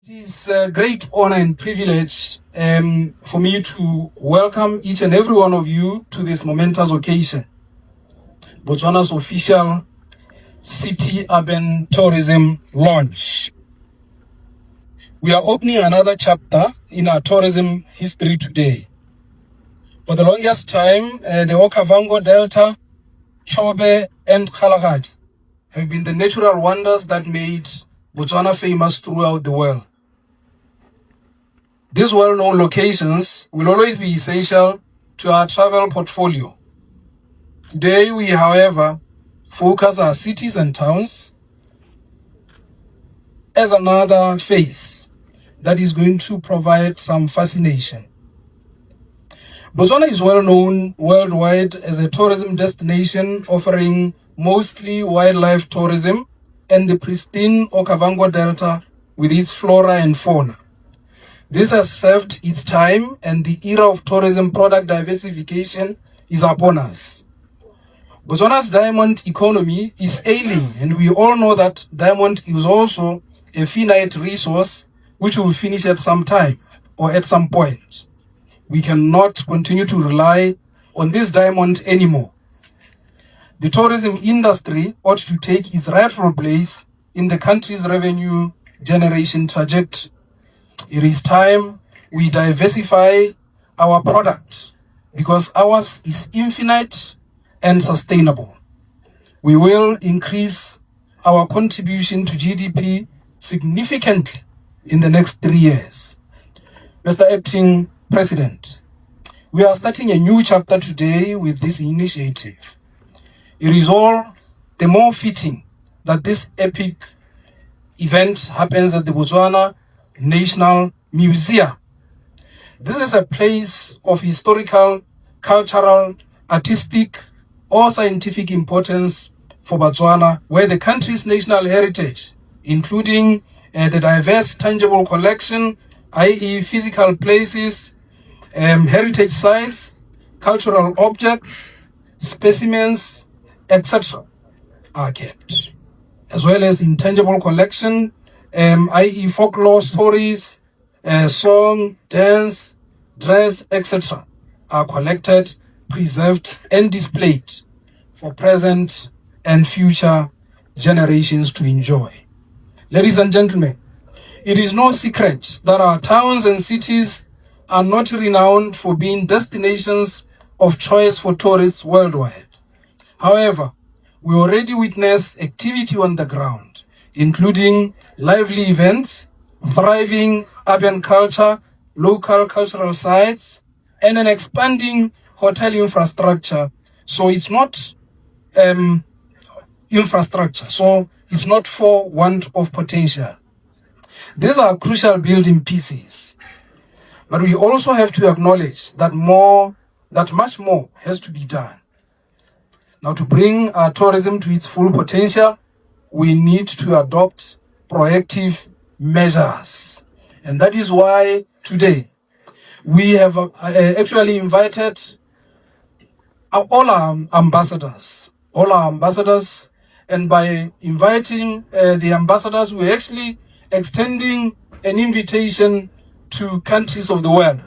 It is a great honor and privilege for me to welcome each and every one of you to this momentous occasion, Botswana's official City Urban Tourism launch. We are opening another chapter in our tourism history today. For the longest time, the Okavango Delta, Chobe, and Kgalagadi have been the natural wonders that made Botswana famous throughout the world. These well-known locations will always be essential to our travel portfolio. Today, we, however, focus our cities and towns as another phase that is going to provide some fascination. Botswana is well known worldwide as a tourism destination offering mostly wildlife tourism and the pristine Okavango Delta with its flora and fauna. This has served its time, and the era of tourism product diversification is upon us. Botswana's diamond economy is ailing, and we all know that diamond is also a finite resource which will finish at some time or at some point. We cannot continue to rely on this diamond anymore. The tourism industry ought to take its rightful place in the country's revenue generation trajectory. It is time we diversify our product because ours is infinite and sustainable. We will increase our contribution to GDP significantly in the next 3 years. Mr. Acting President, we are starting a new chapter today with this initiative. It is all the more fitting that this epic event happens at the Botswana National Museum. This is a place of historical, cultural, artistic, or scientific importance for Botswana, where the country's national heritage, including the diverse tangible collection, i.e. physical places, heritage sites, cultural objects, specimens, etc. are kept, as well as intangible collection, i.e. folklore stories, song, dance, dress, etc. are collected, preserved, and displayed for present and future generations to enjoy. Ladies and gentlemen, it is no secret that our towns and cities are not renowned for being destinations of choice for tourists worldwide. However, we already witness activity on the ground, including lively events, thriving urban culture, local cultural sites, and an expanding hotel infrastructure. So it's not it's not for want of potential. These are crucial building pieces. But we also have to acknowledge that much more has to be done. Now, to bring our tourism to its full potential, we need to adopt proactive measures. And that is why today we have actually invited all our ambassadors, and by inviting the ambassadors, we're actually extending an invitation to countries of the world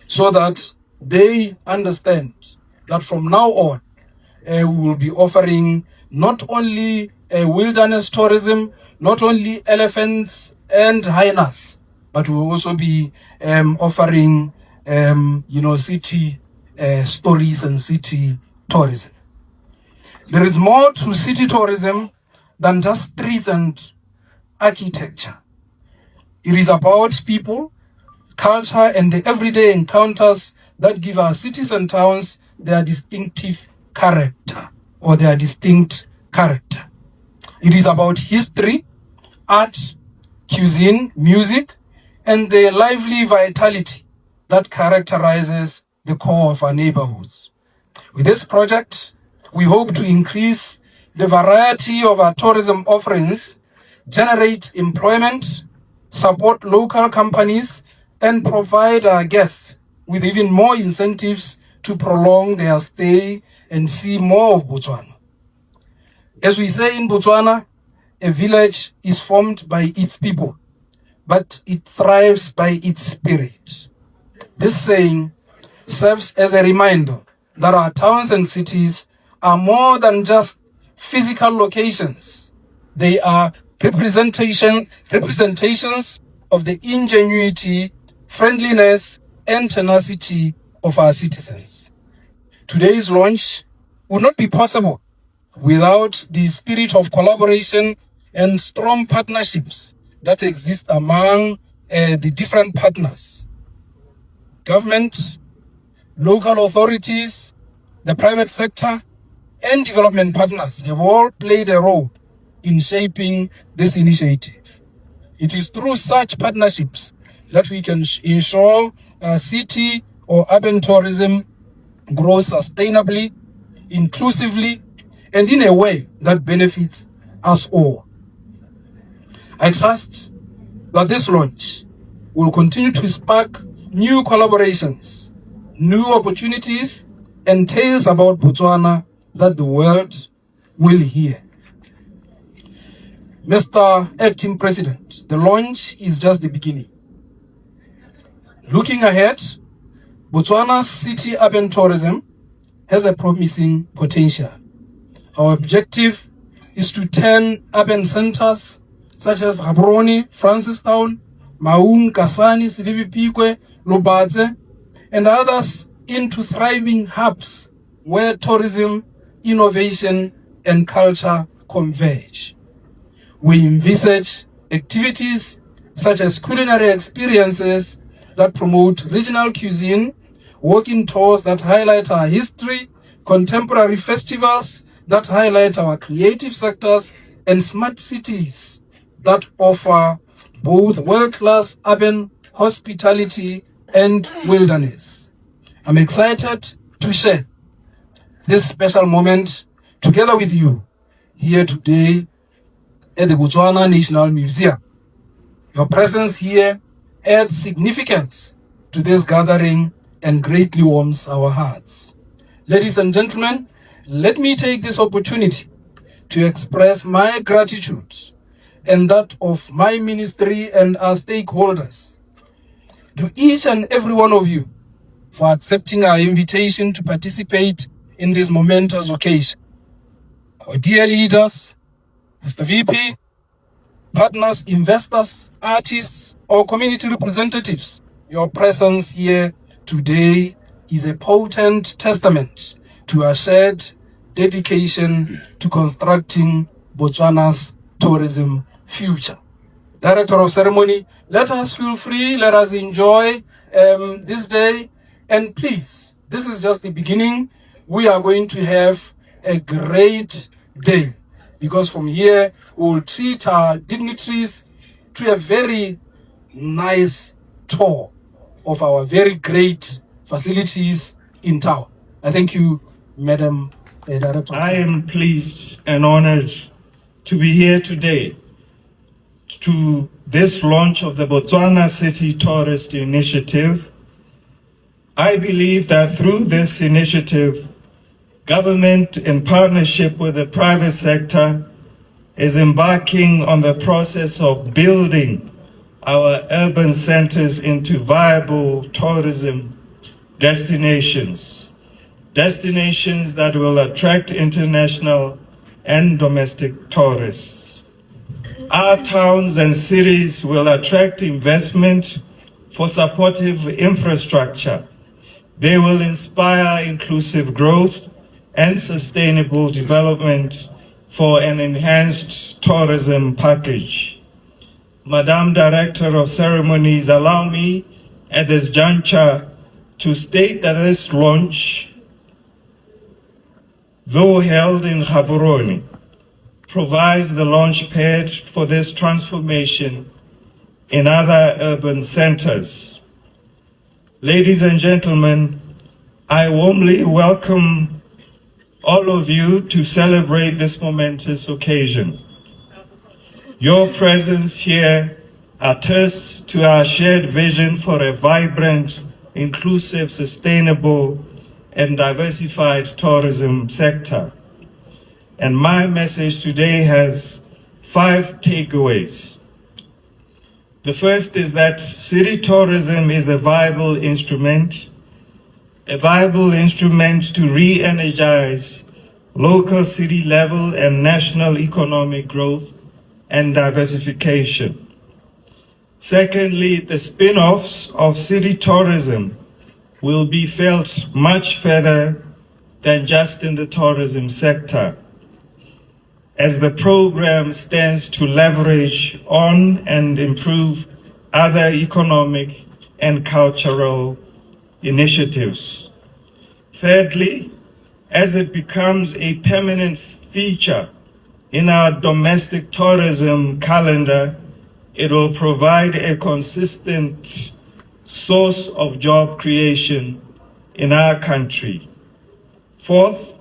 so that they understand that from now on, we will be offering not only wilderness tourism, not only elephants and hyenas, but we will also be offering, city stories and city tourism. There is more to city tourism than just streets and architecture. It is about people, culture, and the everyday encounters that give our cities and towns their distinctive character or their distinct character. It is about history, art, cuisine, music, and the lively vitality that characterizes the core of our neighborhoods. With this project, we hope to increase the variety of our tourism offerings, generate employment, support local companies, and provide our guests with even more incentives to prolong their stay and see more of Botswana. As we say in Botswana, a village is formed by its people, but it thrives by its spirit. This saying serves as a reminder that our towns and cities are more than just physical locations. They are representations of the ingenuity, friendliness, and tenacity of our citizens. Today's launch would not be possible without the spirit of collaboration and strong partnerships that exist among the different partners. Government, local authorities, the private sector, and development partners have all played a role in shaping this initiative. It is through such partnerships that we can ensure city or urban tourism grows sustainably, inclusively, and in a way that benefits us all. I trust that this launch will continue to spark new collaborations, new opportunities, and tales about Botswana that the world will hear. Mr. Acting President, the launch is just the beginning. Looking ahead, Botswana's city-urban tourism has a promising potential. Our objective is to turn urban centers such as Gaborone, Francistown, Maun, Kasane, Silibipikwe, Lobadze, and others into thriving hubs where tourism, innovation, and culture converge. We envisage activities such as culinary experiences that promote regional cuisine, walking tours that highlight our history, contemporary festivals that highlight our creative sectors, and smart cities that offer both world-class urban hospitality and wilderness. I'm excited to share this special moment together with you here today at the Botswana National Museum. Your presence here adds significance to this gathering and greatly warms our hearts. Ladies and gentlemen, let me take this opportunity to express my gratitude and that of my ministry and our stakeholders to each and every one of you for accepting our invitation to participate in this momentous occasion. Our dear leaders, Mr. VP, partners, investors, artists, or community representatives, your presence here today is a potent testament to our shared dedication to constructing Botswana's tourism future. Director of Ceremony, let us feel free, let us enjoy this day, and please, this is just the beginning. We are going to have a great day, because from here we will treat our dignitaries to a very nice tour of our very great facilities in town. I thank you, Madam Director. I am pleased and honored to be here today to this launch of the Botswana City Tourist Initiative. I believe that through this initiative, government in partnership with the private sector is embarking on the process of building our urban centers into viable tourism destinations that will attract international and domestic tourists. Our towns and cities will attract investment for supportive infrastructure. They will inspire inclusive growth and sustainable development for an enhanced tourism package. Madam Director of Ceremonies, allow me at this juncture to state that this launch, though held in Gaborone, provides the launch pad for this transformation in other urban centers. Ladies and gentlemen, I warmly welcome all of you to celebrate this momentous occasion. Your presence here attests to our shared vision for a vibrant, inclusive, sustainable, and diversified tourism sector. And my message today has 5 takeaways. The first is that city tourism is a viable instrument to re-energize local city level and national economic growth and diversification. Secondly, the spin-offs of city tourism will be felt much further than just in the tourism sector, as the program stands to leverage on and improve other economic and cultural initiatives. Thirdly, as it becomes a permanent feature in our domestic tourism calendar, it will provide a consistent source of job creation in our country. Fourth,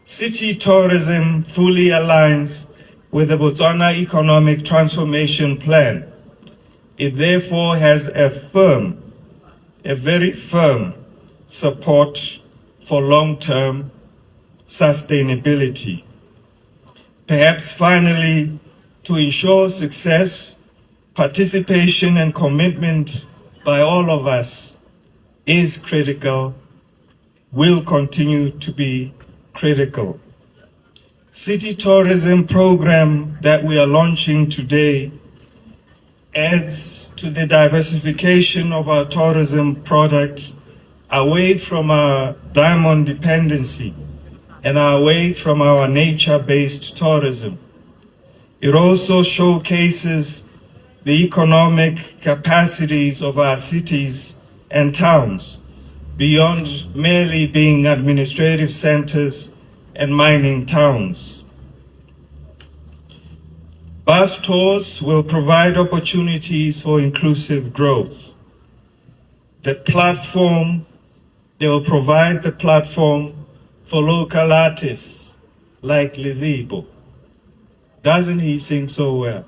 city tourism fully aligns with the Botswana Economic Transformation Plan. It therefore has a very firm support for long-term sustainability. Perhaps finally, to ensure success, participation and commitment by all of us is critical, will continue to be critical. City tourism program that we are launching today adds to the diversification of our tourism product away from our diamond dependency and away from our nature-based tourism. It also showcases the economic capacities of our cities and towns beyond merely being administrative centers and mining towns. Bus tours will provide opportunities for inclusive growth. They will provide the platform for local artists like Lizibo. Doesn't he sing so well?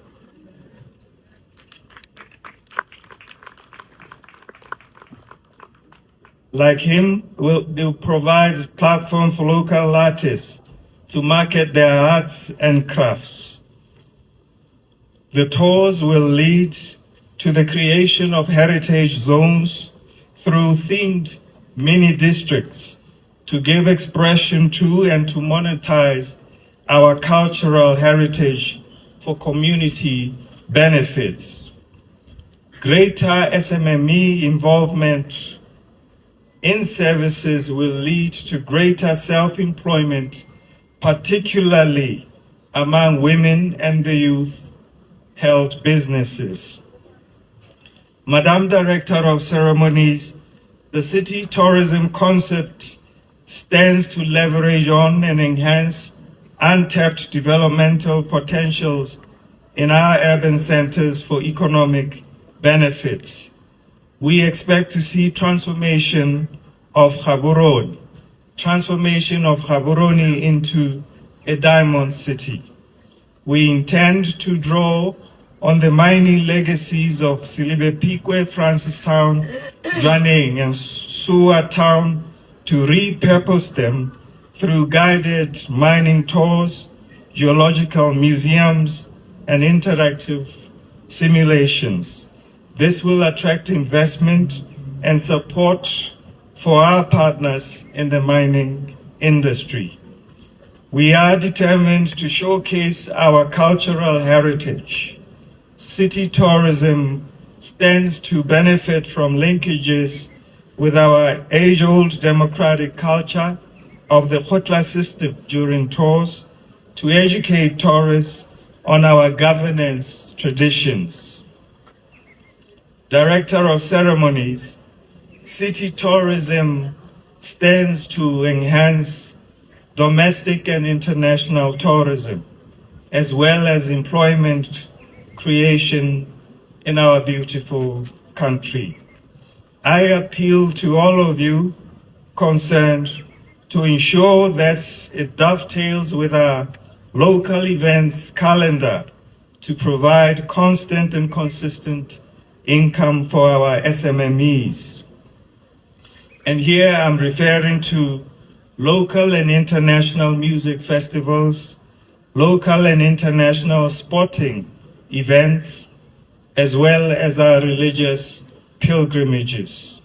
Like him, they'll provide a platform for local artists to market their arts and crafts. The tours will lead to the creation of heritage zones through themed mini districts to give expression to and to monetize our cultural heritage for community benefits. Greater SMME involvement in services will lead to greater self-employment, particularly among women and the youth-held businesses. Madam Director of Ceremonies, the city tourism concept stands to leverage on and enhance untapped developmental potentials in our urban centers for economic benefit. We expect to see transformation of Gaborone into a diamond city. We intend to draw on the mining legacies of Silibe Pikwe, Francistown, Jwaneng, and Suwa Town to repurpose them through guided mining tours, geological museums, and interactive simulations. This will attract investment and support for our partners in the mining industry. We are determined to showcase our cultural heritage. City tourism stands to benefit from linkages with our age-old democratic culture of the Khotla system during tours to educate tourists on our governance traditions. Director of Ceremonies, city tourism stands to enhance domestic and international tourism, as well as employment creation in our beautiful country. I appeal to all of you concerned to ensure that it dovetails with our local events calendar to provide constant and consistent income for our SMMEs. And here I'm referring to local and international music festivals, local and international sporting events, as well as our religious pilgrimages.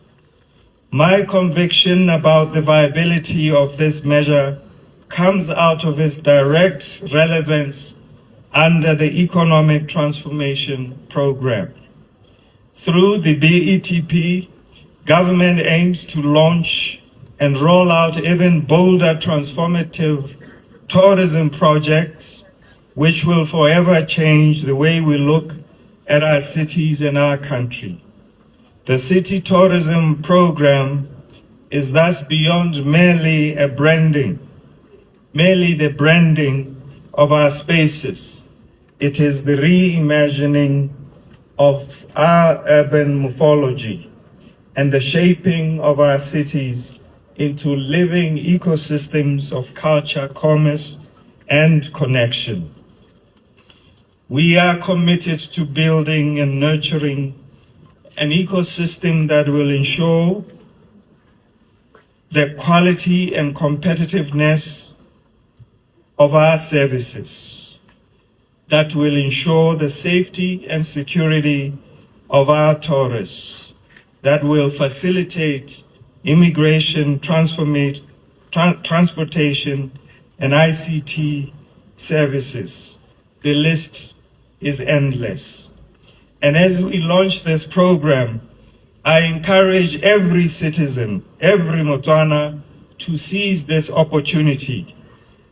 My conviction about the viability of this measure comes out of its direct relevance under the Economic Transformation Program. Through the BETP, government aims to launch and roll out even bolder transformative tourism projects which will forever change the way we look at our cities and our country. The City Tourism Program is thus beyond merely the branding of our spaces. It is the reimagining of our urban morphology and the shaping of our cities into living ecosystems of culture, commerce, and connection. We are committed to building and nurturing an ecosystem that will ensure the quality and competitiveness of our services, that will ensure the safety and security of our tourists, that will facilitate immigration, transportation, and ICT services. The list is endless. And as we launch this program, I encourage every citizen, every Motswana, to seize this opportunity.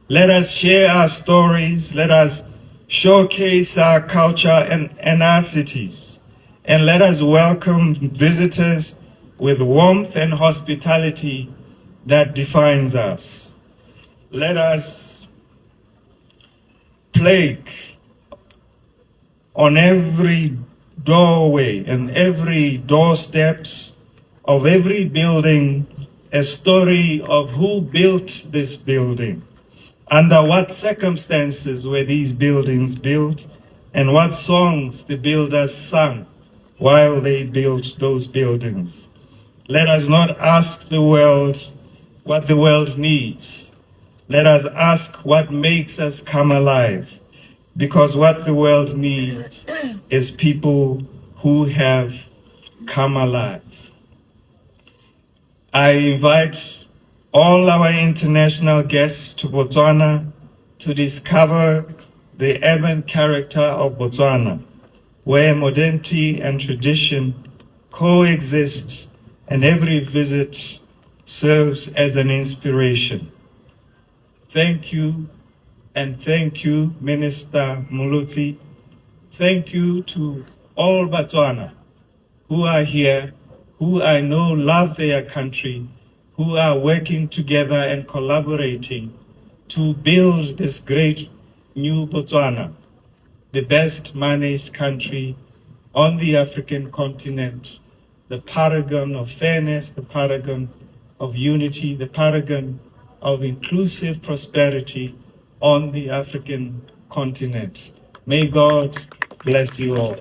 Let us share our stories, let us showcase our culture and our cities, and let us welcome visitors with warmth and hospitality that defines us. Let us plaque on every doorway and every doorsteps of every building a story of who built this building, under what circumstances were these buildings built, and what songs the builders sang while they built those buildings. Let us not ask the world what the world needs. Let us ask what makes us come alive, because what the world needs is people who have come alive. I invite all our international guests to Botswana to discover the urban character of Botswana, where modernity and tradition coexist, and every visit serves as an inspiration. Thank you, and thank you, Minister Mmolotsi. Thank you to all Botswana who are here, who I know love their country, who are working together and collaborating to build this great new Botswana, the best managed country on the African continent, the paragon of fairness, the paragon of unity, the paragon of inclusive prosperity on the African continent. May God bless you all.